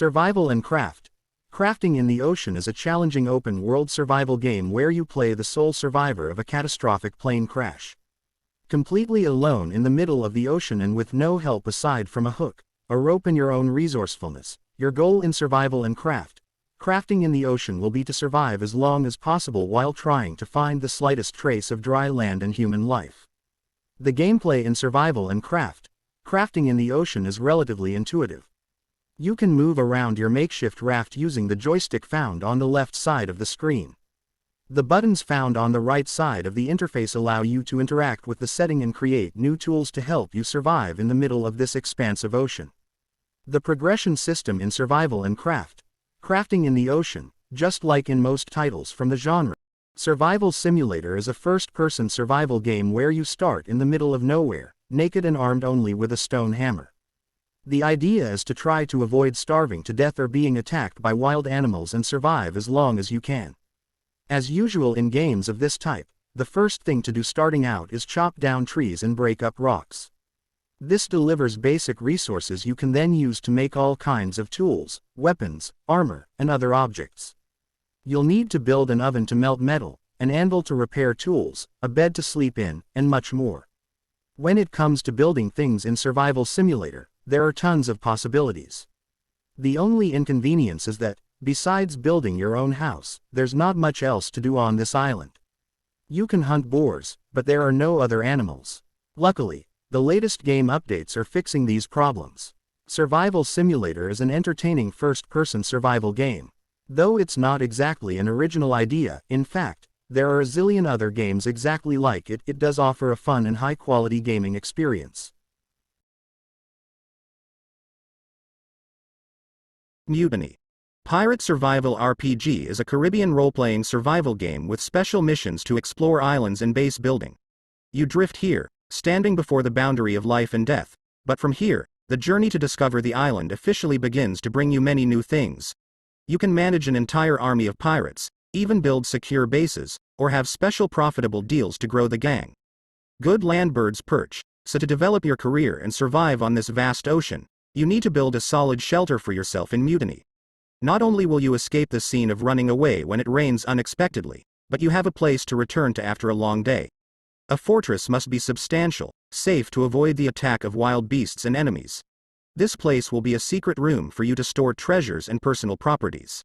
Survival and Craft. Crafting in the Ocean is a challenging open-world survival game where you play the sole survivor of a catastrophic plane crash. Completely alone in the middle of the ocean and with no help aside from a hook, a rope and your own resourcefulness, your goal in Survival and Craft. Crafting in the ocean will be to survive as long as possible while trying to find the slightest trace of dry land and human life. The gameplay in Survival and Craft. Crafting in the ocean is relatively intuitive. You can move around your makeshift raft using the joystick found on the left side of the screen. The buttons found on the right side of the interface allow you to interact with the setting and create new tools to help you survive in the middle of this expansive ocean. The progression system in Survival and Craft. Crafting in the ocean, just like in most titles from the genre. Survival Simulator is a first-person survival game where you start in the middle of nowhere, naked and armed only with a stone hammer. The idea is to try to avoid starving to death or being attacked by wild animals and survive as long as you can. As usual in games of this type, the first thing to do starting out is chop down trees and break up rocks. This delivers basic resources you can then use to make all kinds of tools, weapons, armor, and other objects. You'll need to build an oven to melt metal, an anvil to repair tools, a bed to sleep in, and much more. When it comes to building things in Survival Simulator, there are tons of possibilities. The only inconvenience is that, besides building your own house, there's not much else to do on this island. You can hunt boars, but there are no other animals. Luckily, the latest game updates are fixing these problems. Survival Simulator is an entertaining first-person survival game. Though it's not exactly an original idea, in fact, there are a zillion other games exactly like it. It does offer a fun and high-quality gaming experience. Mutiny. Pirate Survival RPG is a Caribbean role-playing survival game with special missions to explore islands and base building. You drift here, standing before the boundary of life and death, but from here, the journey to discover the island officially begins to bring you many new things. You can manage an entire army of pirates, even build secure bases, or have special profitable deals to grow the gang. Good landbirds perch, so to develop your career and survive on this vast ocean, you need to build a solid shelter for yourself in Mutiny. Not only will you escape the scene of running away when it rains unexpectedly, but you have a place to return to after a long day. A fortress must be substantial, safe to avoid the attack of wild beasts and enemies. This place will be a secret room for you to store treasures and personal properties.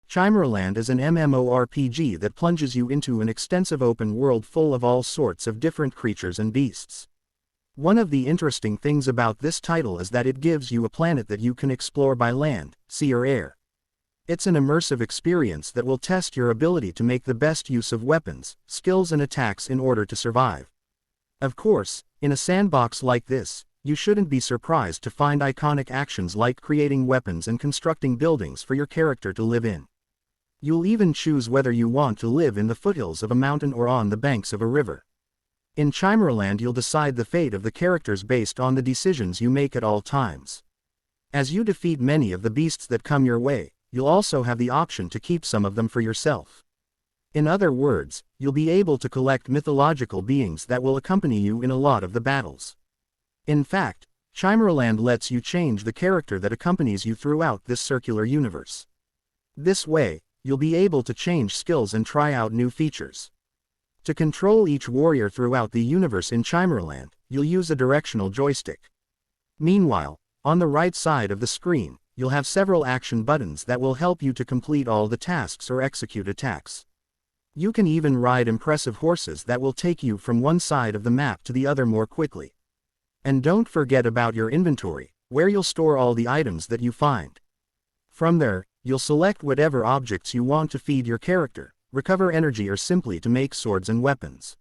Chimera Land is an MMORPG that plunges you into an extensive open world full of all sorts of different creatures and beasts. One of the interesting things about this title is that it gives you a planet that you can explore by land, sea or air. It's an immersive experience that will test your ability to make the best use of weapons, skills and attacks in order to survive. Of course, in a sandbox like this, you shouldn't be surprised to find iconic actions like creating weapons and constructing buildings for your character to live in. You'll even choose whether you want to live in the foothills of a mountain or on the banks of a river. In Chimera Land you'll decide the fate of the characters based on the decisions you make at all times. As you defeat many of the beasts that come your way, you'll also have the option to keep some of them for yourself. In other words, you'll be able to collect mythological beings that will accompany you in a lot of the battles. In fact, Chimera Land lets you change the character that accompanies you throughout this circular universe. This way, you'll be able to change skills and try out new features. To control each warrior throughout the universe in Chimera Land, you'll use a directional joystick. Meanwhile, on the right side of the screen, you'll have several action buttons that will help you to complete all the tasks or execute attacks. You can even ride impressive horses that will take you from one side of the map to the other more quickly. And don't forget about your inventory, where you'll store all the items that you find. From there, you'll select whatever objects you want to feed your character, recover energy or simply to make swords and weapons.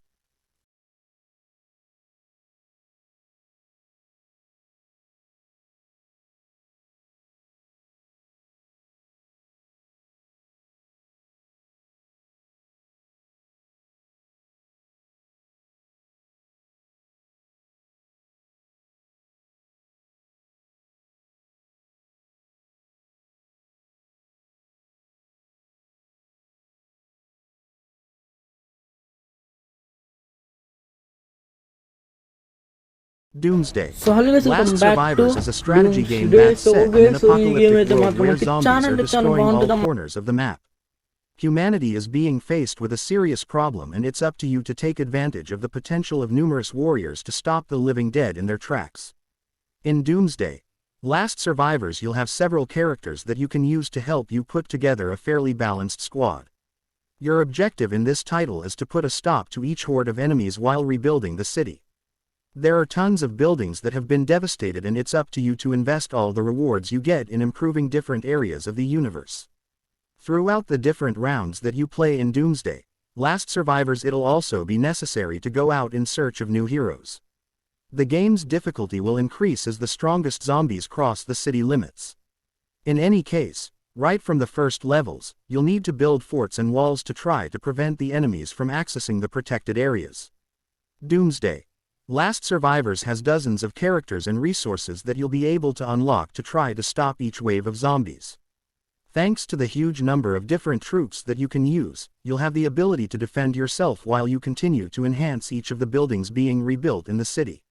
Doomsday. So hello guys, welcome Last back Survivors to is a strategy game Doomsday. that's set in an apocalyptic world where zombies are destroying all corners of the map. Humanity is being faced with a serious problem, and it's up to you to take advantage of the potential of numerous warriors to stop the living dead in their tracks. In Doomsday, Last Survivors, you'll have several characters that you can use to help you put together a fairly balanced squad. Your objective in this title is to put a stop to each horde of enemies while rebuilding the city. There are tons of buildings that have been devastated, and it's up to you to invest all the rewards you get in improving different areas of the universe. Throughout the different rounds that you play in Doomsday, Last Survivors, it'll also be necessary to go out in search of new heroes. The game's difficulty will increase as the strongest zombies cross the city limits. In any case, right from the first levels, you'll need to build forts and walls to try to prevent the enemies from accessing the protected areas. Doomsday. Last Survivors has dozens of characters and resources that you'll be able to unlock to try to stop each wave of zombies. Thanks to the huge number of different troops that you can use, you'll have the ability to defend yourself while you continue to enhance each of the buildings being rebuilt in the city.